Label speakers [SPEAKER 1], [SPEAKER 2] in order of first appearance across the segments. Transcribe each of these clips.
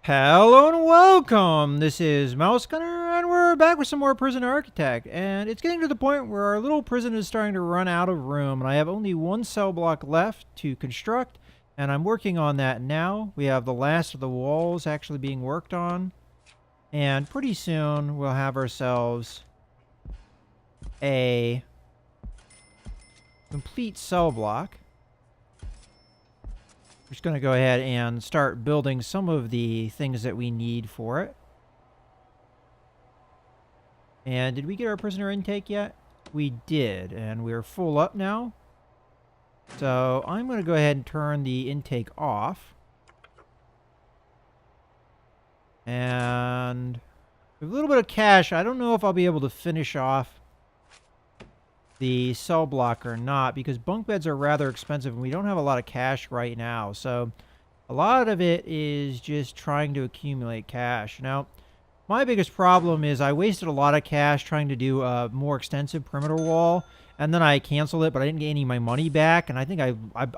[SPEAKER 1] Hello and welcome! This is Mouse Gunner, and we're back with some more Prison Architect. And it's getting to the point where our little prison is starting to run out of room, and I have only one cell block left to construct, and I'm working on that now. We have the last of the walls actually being worked on, and pretty soon we'll have ourselves a complete cell block. We're just going to go ahead and start building some of the things that we need for it. And did we get our prisoner intake yet? We did, and we're full up now. So I'm going to go ahead and turn the intake off. And with a little bit of cash, I don't know if I'll be able to finish off the cell block or not, because bunk beds are rather expensive and we don't have a lot of cash right now. So a lot of it is just trying to accumulate cash. Now, my biggest problem is I wasted a lot of cash trying to do a more extensive perimeter wall, and then I canceled it, but I didn't get any of my money back, and I think I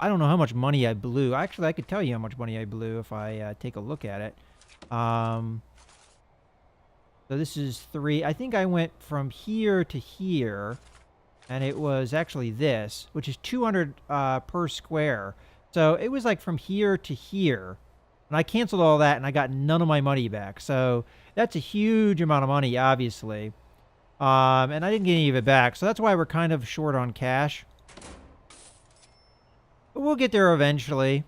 [SPEAKER 1] don't know how much money I blew. Actually, I could tell you how much money I blew if I take a look at it. So this is 3. I think I went from here to here, and it was actually this, which is 200 per square. So it was like from here to here. And I canceled all that, and I got none of my money back. So that's a huge amount of money, obviously. And I didn't get any of it back. So that's why we're kind of short on cash. But we'll get there eventually.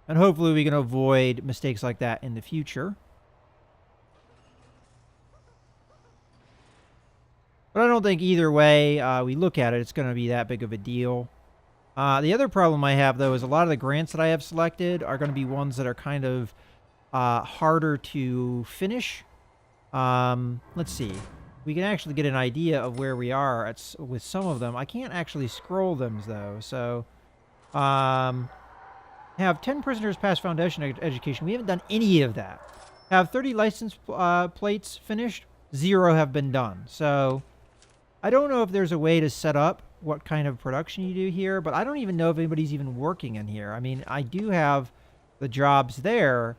[SPEAKER 1] And hopefully we can avoid mistakes like that in the future. But I don't think either way we look at it, it's going to be that big of a deal. The other problem I have, though, is a lot of the grants that I have selected are going to be ones that are kind of harder to finish. Let's see. We can actually get an idea of where we are with some of them. I can't actually scroll them, though. So, have 10 prisoners pass foundation education. We haven't done any of that. Have 30 license plates finished. 0 have been done. So, I don't know if there's a way to set up what kind of production you do here, but I don't even know if anybody's even working in here. I mean, I do have the jobs there.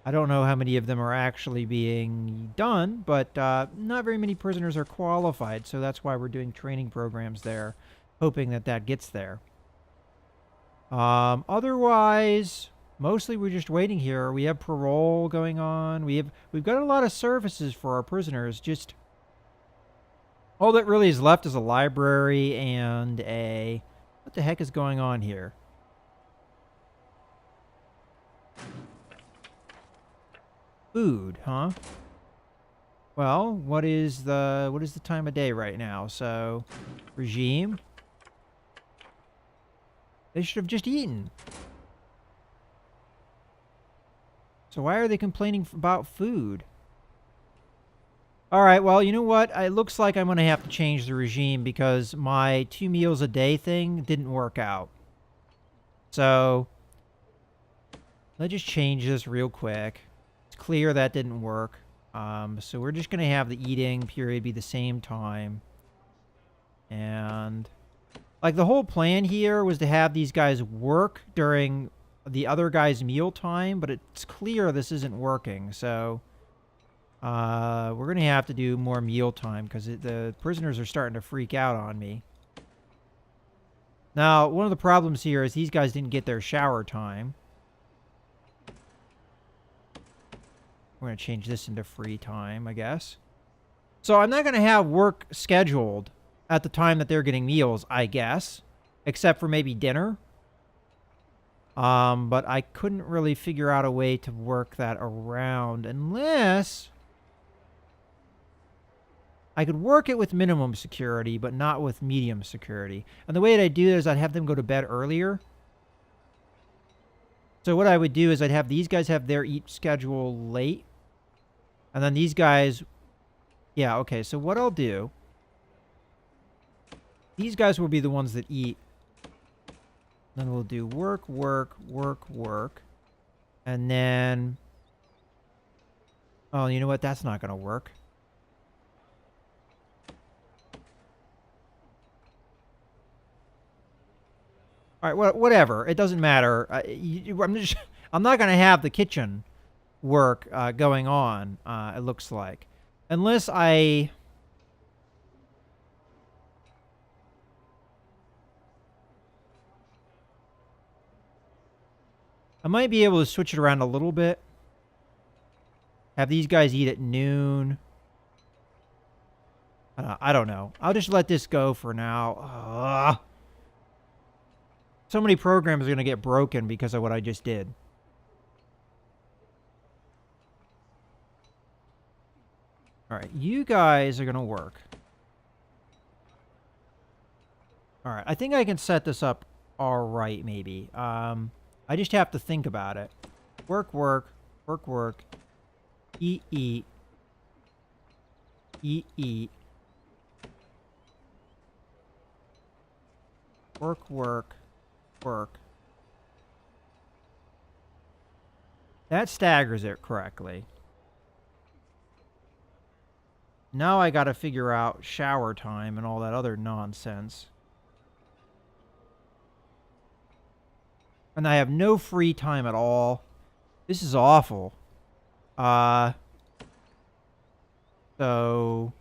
[SPEAKER 1] I don't know how many of them are actually being done, but not very many prisoners are qualified, so that's why we're doing training programs there, hoping that that gets there. Otherwise, mostly we're just waiting here. We have parole going on. We've got a lot of services for our prisoners. Just all that really is left is a library and a... What the heck is going on here? Food, huh? Well, what is the time of day right now? So, regime. They should have just eaten. So why are they complaining about food? All right, well, you know what? It looks like I'm going to have to change the regime because my 2 meals a day thing didn't work out. So, let's just change this real quick. It's clear that didn't work. So we're just going to have the eating period be the same time. And, like, the whole plan here was to have these guys work during the other guy's meal time, but it's clear this isn't working, so... we're going to have to do more meal time because the prisoners are starting to freak out on me. Now, one of the problems here is these guys didn't get their shower time. We're going to change this into free time, I guess. So I'm not going to have work scheduled at the time that they're getting meals, I guess. Except for maybe dinner. But I couldn't really figure out a way to work that around unless... I could work it with minimum security, but not with medium security. And the way that I do that is I'd have them go to bed earlier. So what I would do is I'd have these guys have their eat schedule late. And then these guys... Yeah, okay, so what I'll do... These guys will be the ones that eat. Then we'll do work, work, work, work. And then... Oh, you know what? That's not going to work. All right, whatever. It doesn't matter. I'm not going to have the kitchen work going on, it looks like. Unless I might be able to switch it around a little bit. Have these guys eat at noon. I don't know. I'll just let this go for now. So many programs are going to get broken because of what I just did. All right, you guys are going to work. All right, I think I can set this up all right, maybe. I just have to think about it. Work, work, work, work. Eat, eat. Eat, eat. Work, work, work. That staggers it correctly. Now I gotta figure out shower time and all that other nonsense. And I have no free time at all. This is awful. So...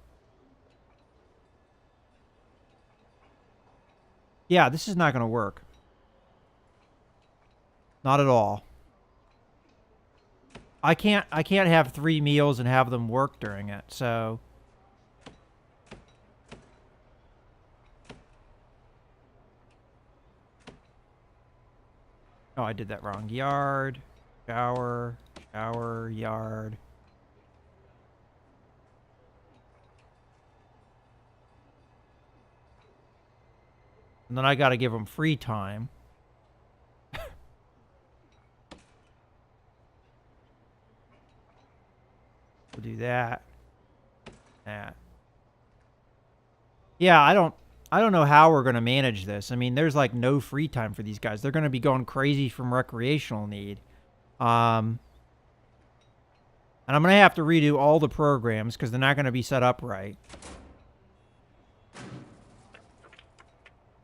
[SPEAKER 1] yeah, this is not gonna work. Not at all. I can't have 3 meals and have them work during it, so... oh, I did that wrong. Yard, shower, shower, yard. And then I gotta give them free time. We'll do that. That. Yeah, I don't know how we're going to manage this. I mean, there's like no free time for these guys. They're going to be going crazy from recreational need. And I'm going to have to redo all the programs because they're not going to be set up right.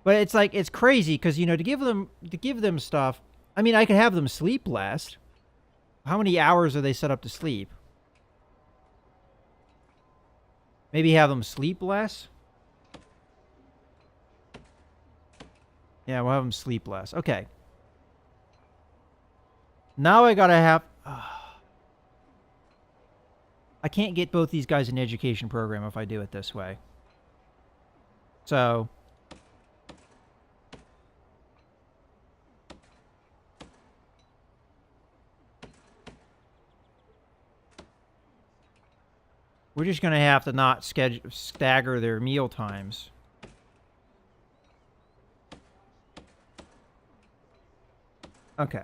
[SPEAKER 1] But it's like, it's crazy because, you know, to give them stuff, I mean, I could have them sleep less. How many hours are they set up to sleep? Maybe have them sleep less? Yeah, we'll have them sleep less. Okay. Now I gotta have... I can't get both these guys in the education program if I do it this way. So... we're just gonna have to not stagger their meal times. Okay.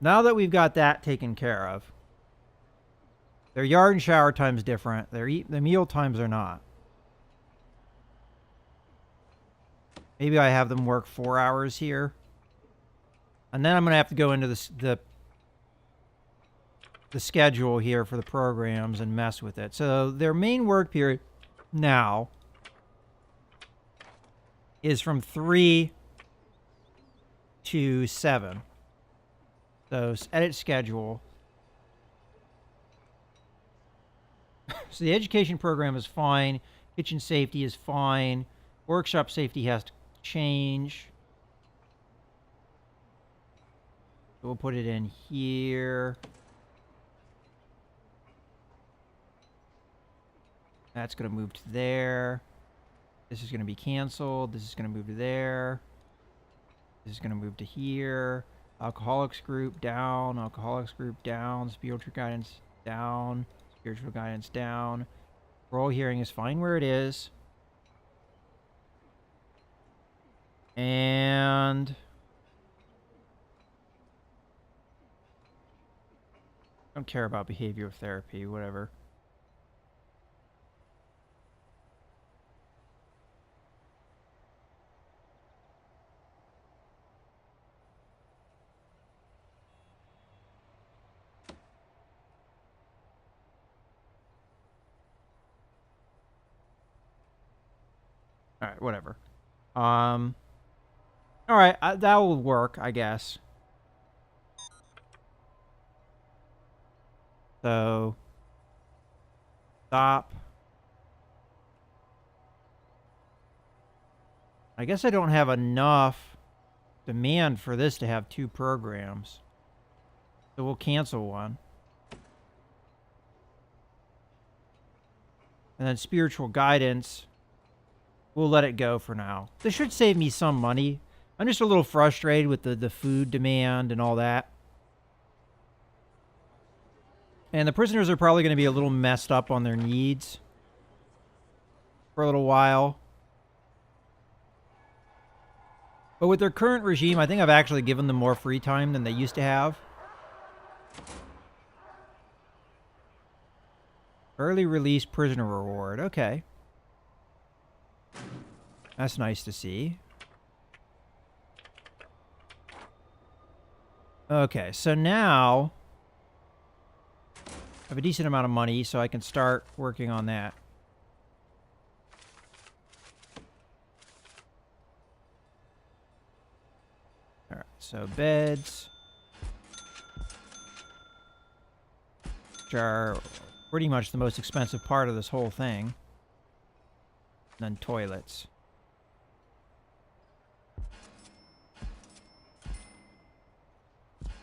[SPEAKER 1] Now that we've got that taken care of, their yard and shower time's different. The meal times are not. Maybe I have them work 4 hours here. And then I'm going to have to go into the schedule here for the programs and mess with it. So their main work period now is from 3 to 7. So edit schedule. So the education program is fine. Kitchen safety is fine. Workshop safety has to change. So we'll put it in here. That's going to move to there. This is going to be canceled. This is going to move to there. This is going to move to here. Alcoholics group down. Alcoholics group down. Spiritual guidance down. Spiritual guidance down. Oral hearing is fine where it is. And... don't care about behavioral therapy, whatever. All right, whatever. All right, that will work, I guess. So, stop. I guess I don't have enough demand for this to have 2 programs. So we'll cancel one. And then spiritual guidance, we'll let it go for now. This should save me some money. I'm just a little frustrated with the food demand and all that. And the prisoners are probably going to be a little messed up on their needs for a little while. But with their current regime, I think I've actually given them more free time than they used to have. Early release prisoner reward. Okay. That's nice to see. Okay, so now I have a decent amount of money, so I can start working on that. Alright, so beds. Which are pretty much the most expensive part of this whole thing. And then toilets.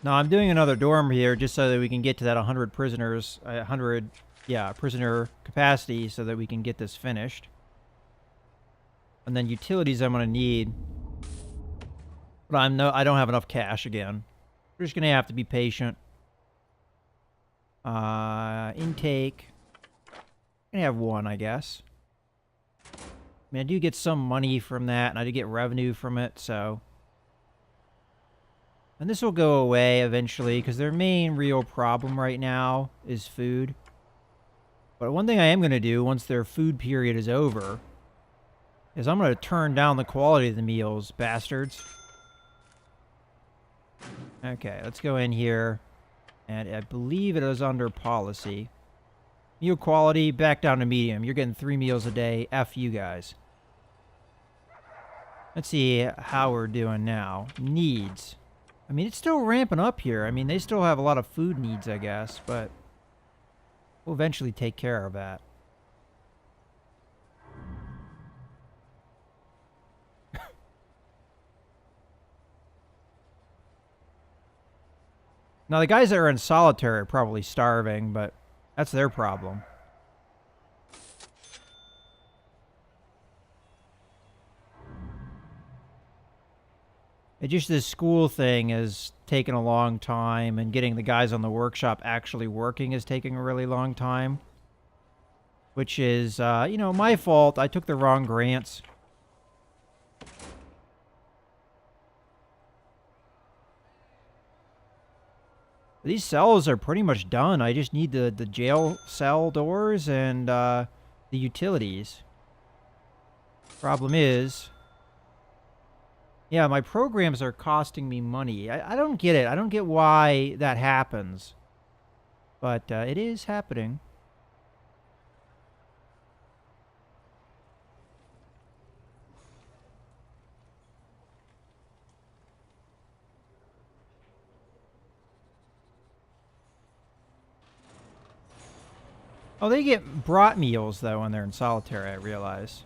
[SPEAKER 1] Now, I'm doing another dorm here just so that we can get to that 100 prisoners, prisoner capacity so that we can get this finished. And then utilities I'm going to need. But I don't have enough cash again. We're just going to have to be patient. Intake. I'm going to have 1, I guess. I mean, I do get some money from that, and I do get revenue from it, so... And this will go away eventually, because their main real problem right now is food. But one thing I am going to do, once their food period is over, is I'm going to turn down the quality of the meals, bastards. Okay, let's go in here. And I believe it is under policy. Meal quality, back down to medium. You're getting 3 meals a day. F you guys. Let's see how we're doing now. Needs. I mean, it's still ramping up here. I mean, they still have a lot of food needs, I guess, but we'll eventually take care of that. Now, the guys that are in solitary are probably starving, but that's their problem. It just, this school thing is taking a long time, and getting the guys on the workshop actually working is taking a really long time. Which is, you know, my fault. I took the wrong grants. These cells are pretty much done. I just need the jail cell doors and the utilities. Problem is... Yeah, my programs are costing me money. I don't get it. I don't get why that happens. But it is happening. Oh, they get brought meals, though, when they're in solitary, I realize.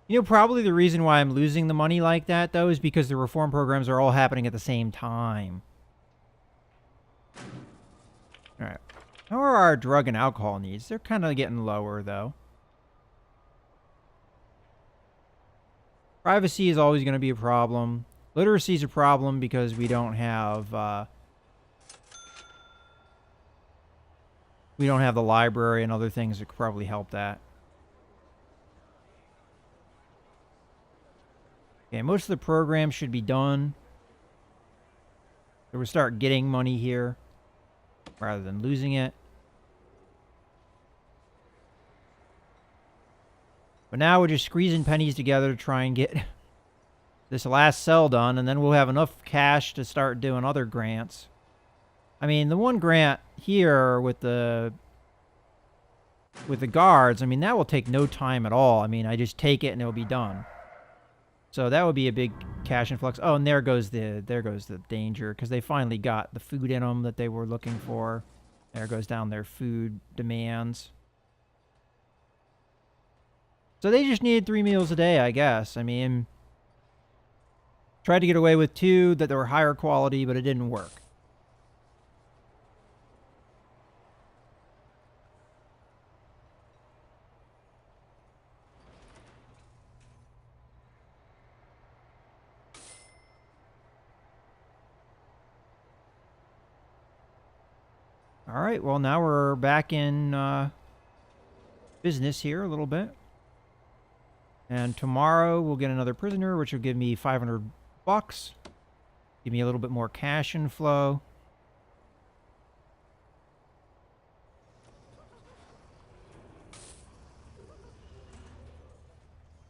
[SPEAKER 1] You know, probably the reason why I'm losing the money like that, though, is because the reform programs are all happening at the same time. Alright. How are our drug and alcohol needs? They're kind of getting lower, though. Privacy is always going to be a problem. Literacy is a problem because we don't have the library and other things that could probably help that. Okay, most of the programs should be done. So we'll start getting money here rather than losing it. But now we're just squeezing pennies together to try and get this last cell done, and then we'll have enough cash to start doing other grants. I mean, the one grant here with the with the guards, I mean, that will take no time at all. I mean, I just take it and it'll be done. So that would be a big cash influx. Oh, and there goes the danger, because they finally got the food in them that they were looking for. There goes down their food demands. So they just needed 3 meals a day, I guess. I mean, tried to get away with 2 that were higher quality, but it didn't work. All right, well, now we're back in business here a little bit. And tomorrow we'll get another prisoner, which will give me 500 bucks. Give me a little bit more cash inflow.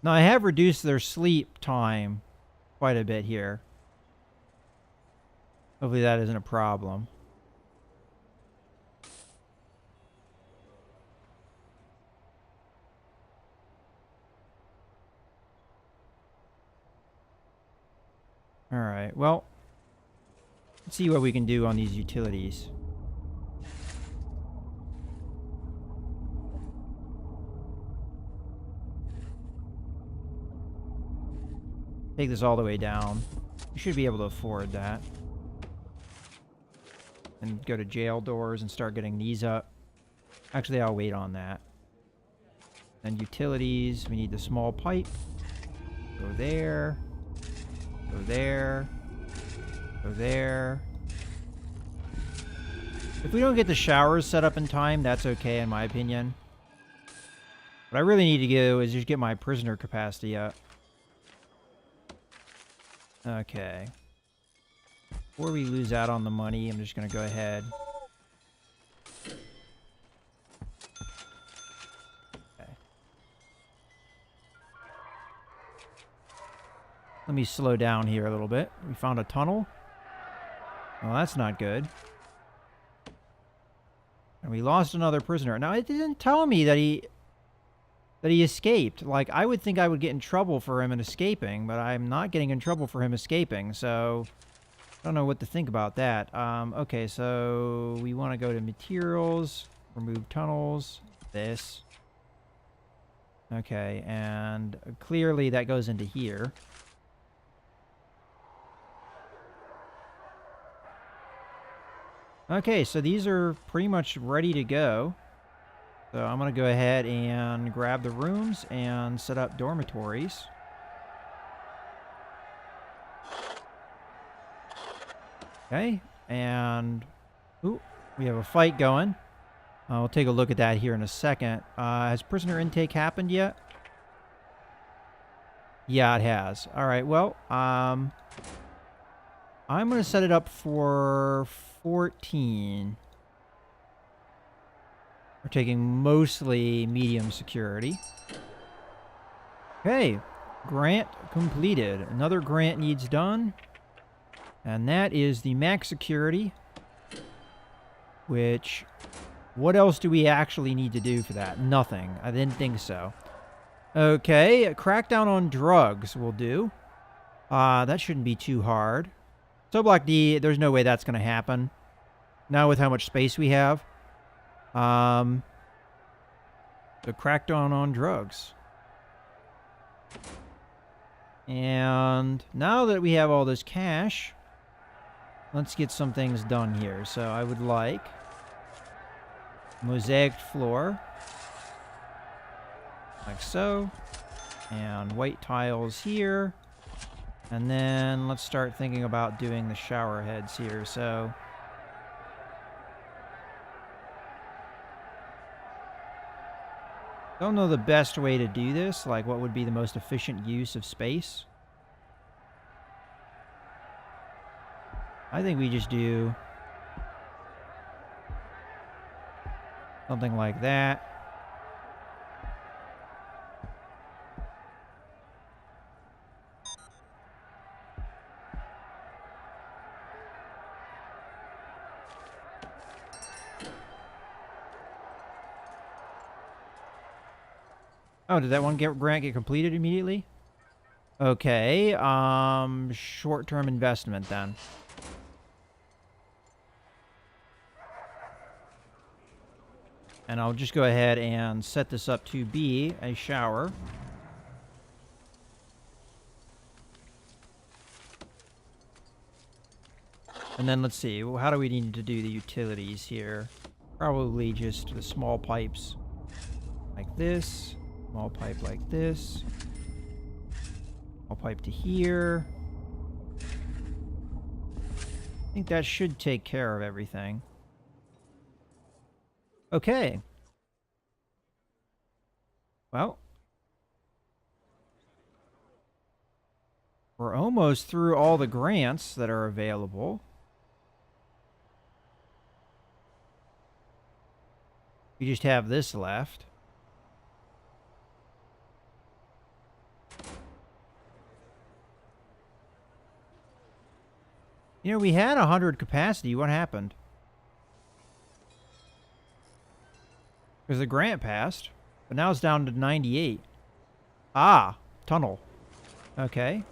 [SPEAKER 1] Now, I have reduced their sleep time quite a bit here. Hopefully that isn't a problem. All right, well, let's see what we can do on these utilities. Take this all the way down. You should be able to afford that. And go to jail doors and start getting these up. Actually, I'll wait on that. And utilities, we need the small pipe. Go there. Go there. Go there. If we don't get the showers set up in time, that's okay in my opinion. What I really need to do is just get my prisoner capacity up. Okay. Before we lose out on the money, I'm just going to go ahead. Okay. Let me slow down here a little bit. We found a tunnel. Well, that's not good. And we lost another prisoner. Now, it didn't tell me that he escaped. Like, I would think I would get in trouble for him in escaping, but I'm not getting in trouble for him escaping, so I don't know what to think about that. Okay, so we want to go to materials, remove tunnels, this. Okay, and clearly that goes into here. Okay, so these are pretty much ready to go. So I'm going to go ahead and grab the rooms and set up dormitories. Okay, and ooh, we have a fight going. We'll take a look at that here in a second. Has prisoner intake happened yet? Yeah, it has. All right, well, I'm going to set it up for 14. We're taking mostly medium security. Okay, grant completed. Another grant needs done. And that is the max security. Which, what else do we actually need to do for that? Nothing. I didn't think so. Okay, a crackdown on drugs will do. That shouldn't be too hard. So Block D, there's no way that's going to happen. Now with how much space we have. The crackdown on drugs. And now that we have all this cash, let's get some things done here. So I would like mosaic floor, like so, and white tiles here. And then let's start thinking about doing the shower heads here. So don't know the best way to do this, like what would be the most efficient use of space. I think we just do something like that. Oh, did that one grant get completed immediately? Okay, short-term investment then. And I'll just go ahead and set this up to be a shower. And then let's see, how do we need to do the utilities here? Probably just the small pipes like this, small pipe like this, small pipe to here. I think that should take care of everything. Okay. Well, we're almost through all the grants that are available. We just have this left. You know, we had 100 capacity. What happened? Because the grant passed, but now it's down to 98. Ah, tunnel. Okay.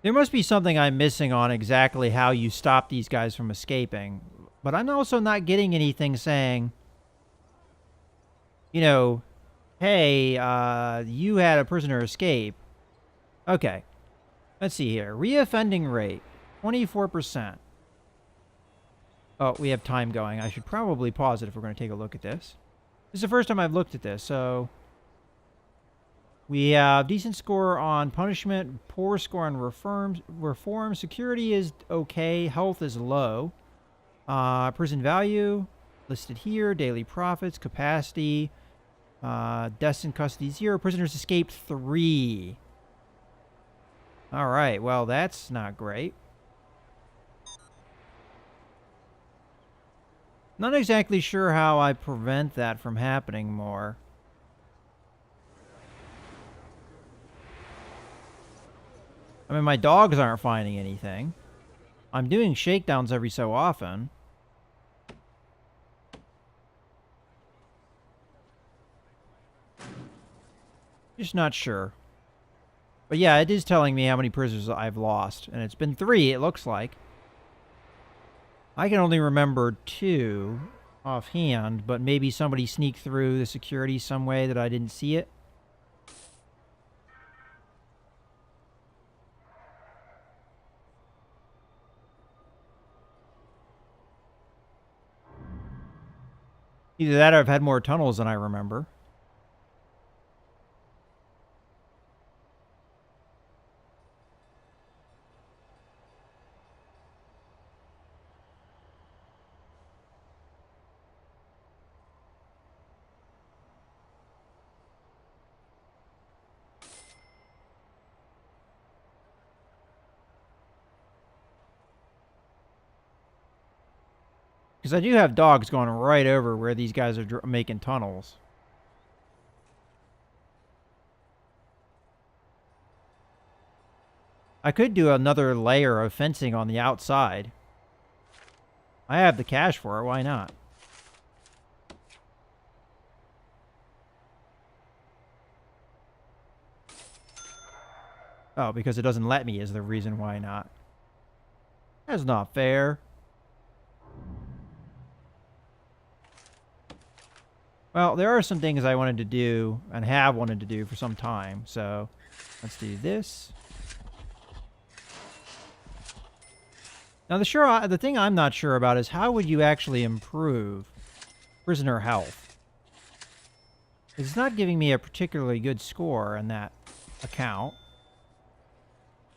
[SPEAKER 1] There must be something I'm missing on exactly how you stop these guys from escaping. But I'm also not getting anything saying, you know, hey, you had a prisoner escape. Okay. Let's see here. Reoffending rate, 24%. Oh, we have time going. I should probably pause it if we're going to take a look at this. This is the first time I've looked at this, so... We have decent score on punishment, poor score on reform. Security is okay, health is low. Prison value, listed here. Daily profits, capacity, deaths in custody 0. Prisoners escaped 3. Alright, well, that's not great. Not exactly sure how I prevent that from happening more. I mean, my dogs aren't finding anything. I'm doing shakedowns every so often. Just not sure. But yeah, it is telling me how many prisoners I've lost. And it's been 3, it looks like. I can only remember 2 offhand, but maybe somebody sneaked through the security some way that I didn't see it. Either that or I've had more tunnels than I remember. Because I do have dogs going right over where these guys are making tunnels. I could do another layer of fencing on the outside. I have the cash for it, why not? Oh, because it doesn't let me is the reason why not. That's not fair. Well, there are some things I wanted to do and have wanted to do for some time, so let's do this. Now, the thing I'm not sure about is how would you actually improve prisoner health? It's not giving me a particularly good score in that account.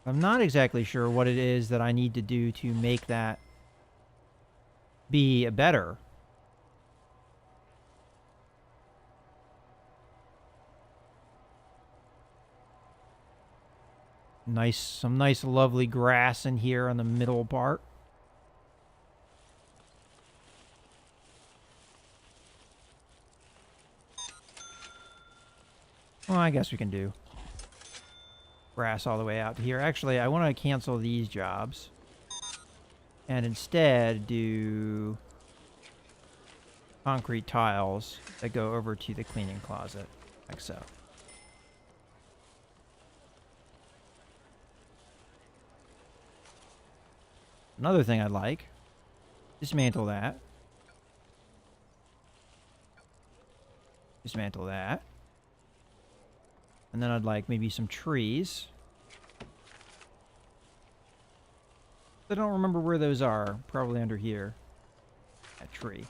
[SPEAKER 1] I'm not exactly sure what it is that I need to do to make that be better. Some nice lovely grass in here on the middle part. Well, I guess we can do. grass all the way out to here. Actually, I want to cancel these jobs and instead do concrete tiles that go over to the cleaning closet, like so. Another thing I'd like, dismantle that. Dismantle that. And then I'd like maybe some trees. I don't remember where those are. Probably under here. That tree.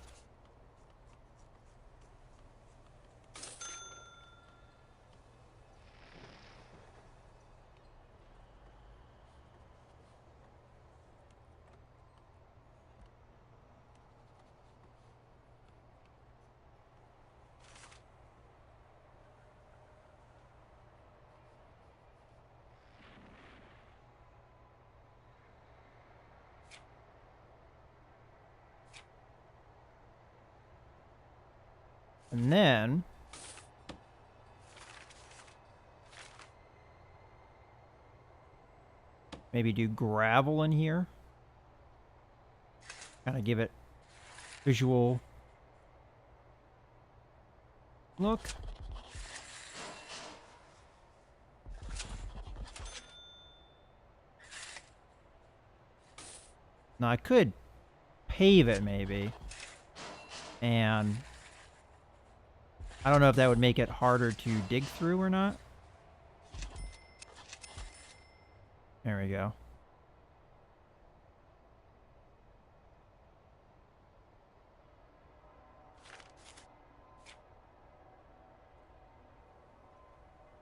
[SPEAKER 1] And then maybe do gravel in here. Kind of give it visual look. Now I could pave it maybe. And I don't know if that would make it harder to dig through or not. There we go.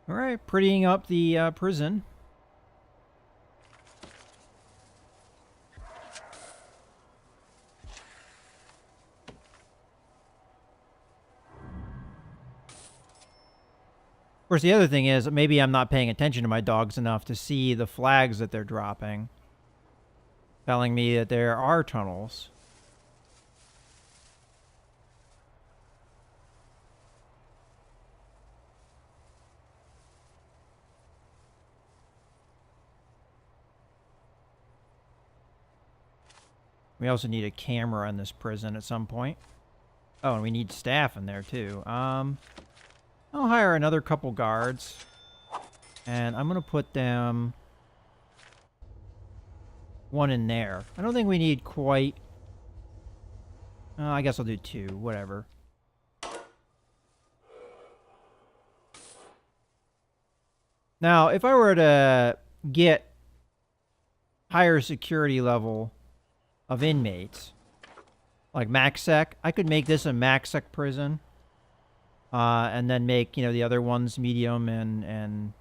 [SPEAKER 1] All right, prettying up the prison. Of course, the other thing is maybe I'm not paying attention to my dogs enough to see the flags that they're dropping, telling me that there are tunnels. We also need a camera in this prison at some point. Oh, and we need staff in there too. I'll hire another couple guards. And I'm going to put them one in there. I don't think we need quite... I guess I'll do two, whatever. Now, if I were to get higher security level of inmates, like MaxSec, I could make this a MaxSec prison. And then make, the other ones medium and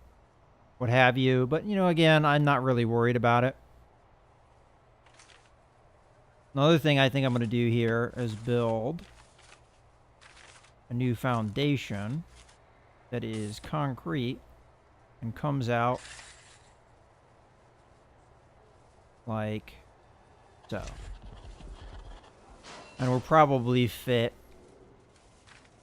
[SPEAKER 1] what have you. But, again, I'm not really worried about it. Another thing I think I'm going to do here is build a new foundation that is concrete and comes out like so. And we'll probably fit...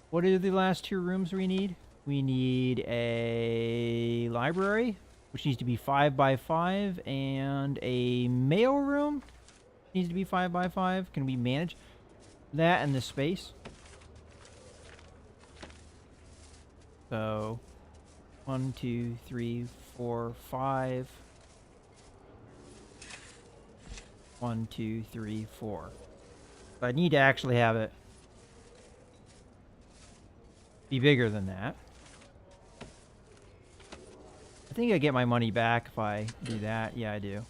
[SPEAKER 1] What are the last two rooms we need? We need a library, which needs to be 5 by 5, and a mail room needs to be 5 by 5. Can we manage that in this space? So, 1, 2, 3, 4, 5. 1, 2, 3, 4. But I need to actually have it be bigger than that. I think I get my money back if I do that. Yeah, I do.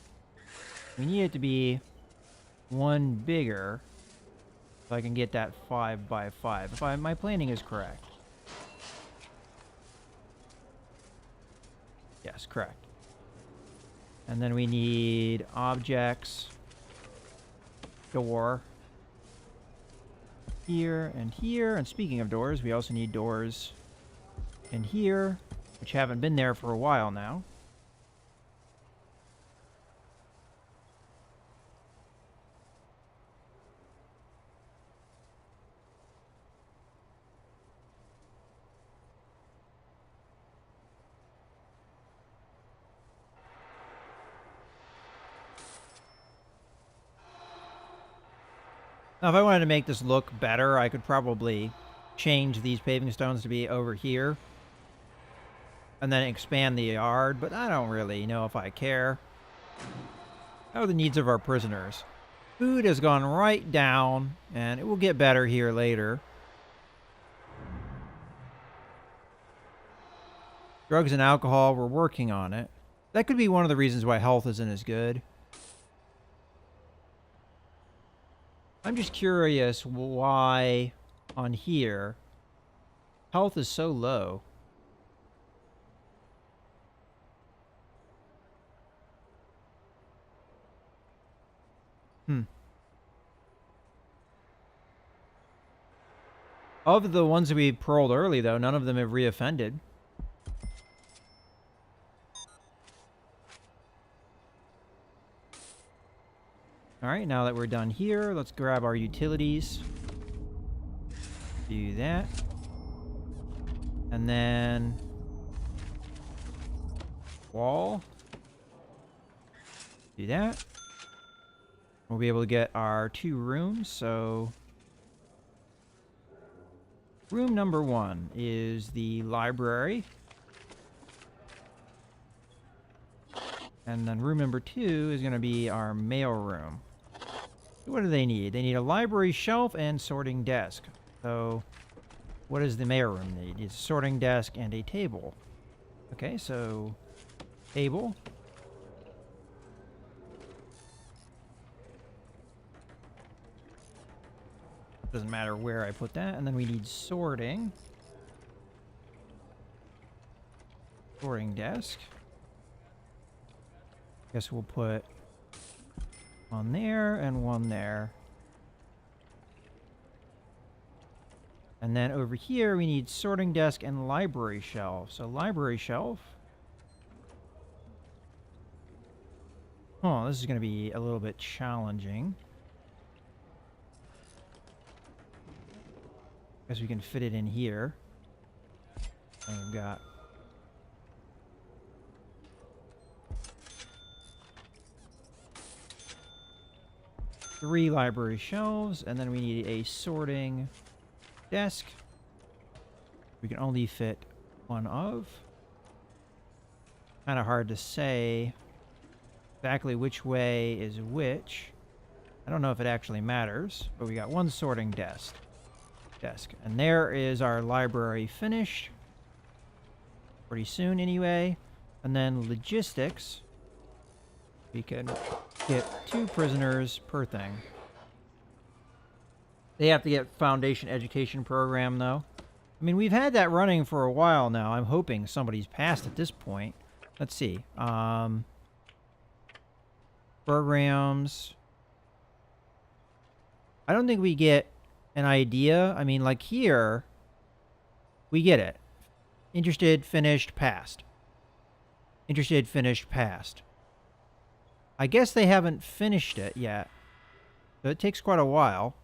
[SPEAKER 1] We need it to be one bigger so I can get that 5 by 5. If my planning is correct. Yes, correct. And then we need objects, door, here and here. And speaking of doors, we also need doors in here, which haven't been there for a while now. Now, if I wanted to make this look better, I could probably change these paving stones to be over here and then expand the yard, but I don't really know if I care. How are the needs of our prisoners? Food has gone right down, and it will get better here later. Drugs and alcohol, we're working on it. That could be one of the reasons why health isn't as good. I'm just curious why on here health is so low. Of the ones that we paroled early, though, none of them have reoffended. Alright, now that we're done here, let's grab our utilities. Do that. And then... wall. Do that. We'll be able to get our 2 rooms, so... room number 1 is the library. And then room number 2 is going to be our mail room. What do they need? They need a library shelf and sorting desk. So, what does the mail room need? It's a sorting desk and a table. Okay, so, table. Doesn't matter where I put that. And then we need sorting. Sorting desk. Guess we'll put one there and one there. And then over here we need sorting desk and library shelf. So library shelf. Oh, this is going to be a little bit challenging. Guess we can fit it in here. And we've got 3 library shelves, and then we need a sorting desk. We can only fit one of. Kind of hard to say exactly which way is which. I don't know if it actually matters, but we got 1 sorting desk. And there is our library finished. Pretty soon anyway. And then logistics. We can get 2 prisoners per thing. They have to get foundation education program, though. I mean, we've had that running for a while now. I'm hoping somebody's passed at this point. Let's see. Programs. I don't think we get an idea. I mean, like here, we get it. Interested, finished, passed. Interested, finished, passed. I guess they haven't finished it yet. So it takes quite a while.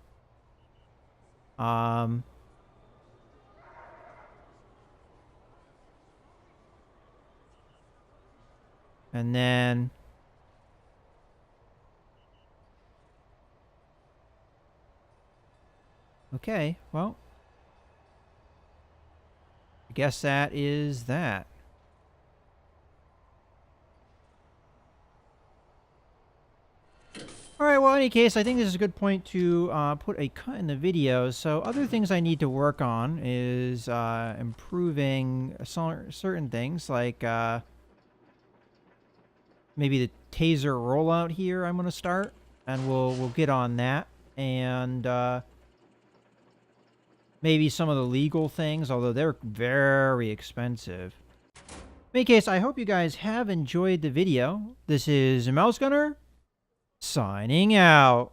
[SPEAKER 1] And then... okay, well... I guess that is that. Alright, well, in any case, I think this is a good point to put a cut in the video. So, other things I need to work on is improving certain things, like maybe the taser rollout here I'm going to start, and we'll get on that. And maybe some of the legal things, although they're very expensive. In any case, I hope you guys have enjoyed the video. This is Mouse Gunner, signing out.